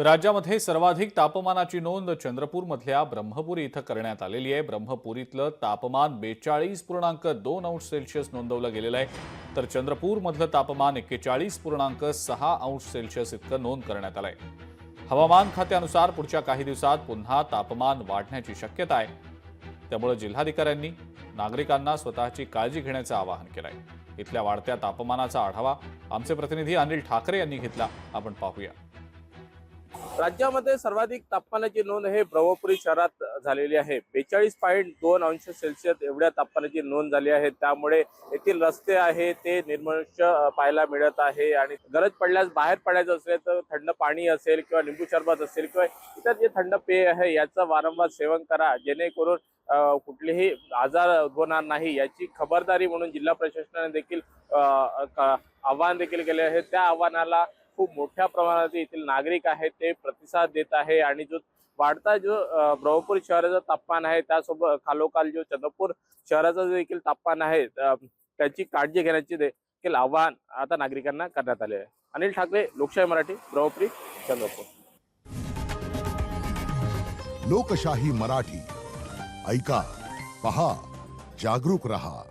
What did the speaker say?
राज्यामध्ये सर्वाधिक तापमानाची नोंद चंद्रपूरमधल्या ब्रह्मपुरी इथं करण्यात आलेली आहे। ब्रह्मपुरीतलं तापमान 42.2 अंश सेल्सिअस नोंदवलं गेलेलं आहे, तर चंद्रपूरमधलं तापमान 41.6 अंश सेल्सिअस इतकं नोंद करण्यात आलंय। हवामान खात्यानुसार पुढच्या काही दिवसात पुन्हा तापमान वाढण्याची शक्यता आहे, त्यामुळे जिल्हाधिकाऱ्यांनी नागरिकांना स्वतःची काळजी घेण्याचं आवाहन केलंय। इथल्या वाढत्या तापमानाचा आढावा आमचे प्रतिनिधी अनिल ठाकरे यांनी घेतला, आपण पाहूया। राज्यामध्ये सर्वाधिक तापमानाची नोंद हे ब्रह्मपुरी शहरात झालेली आहे। 42.2 अंश सेल्सिअस एवढ्या तापमानाची नोंद झाली आहे। त्यामुळे येथील रस्ते आहे ते निर्मनुष्य पाहायला मिळत आहे आणि गरज पडल्यास बाहेर पडायचं असेल तर थंड पाणी असेल किंवा लिंबू सरबत असेल किंवा इतर जे थंड पेय आहे याचं वारंवार सेवन करा, जेणेकरून कुठलेही आजार उद्भवणार नाही याची खबरदारी म्हणून जिल्हा प्रशासनाने देखील आवाहन देखील केले आहे। त्या आव्हानाला खूप मोठ्या प्रमाणात येथील नागरिक आहेत ते प्रतिसाद देत आहे आणि जो वाढता ब्रह्मपुर शहराचं तापमान आहे त्यासोबत खालोखाल जो चंद्रपूर शहराचं देखील तापमान आहे त्याची काळजी घेण्याची देखील आवाहन आता नागरिकांना करण्यात आले आहे। अनिल ठाकरे, लोकशाही मराठी, ब्रह्मपुरी, चंद्रपूर। लोकशाही मराठी ऐका, पहा, जागरूक रहा।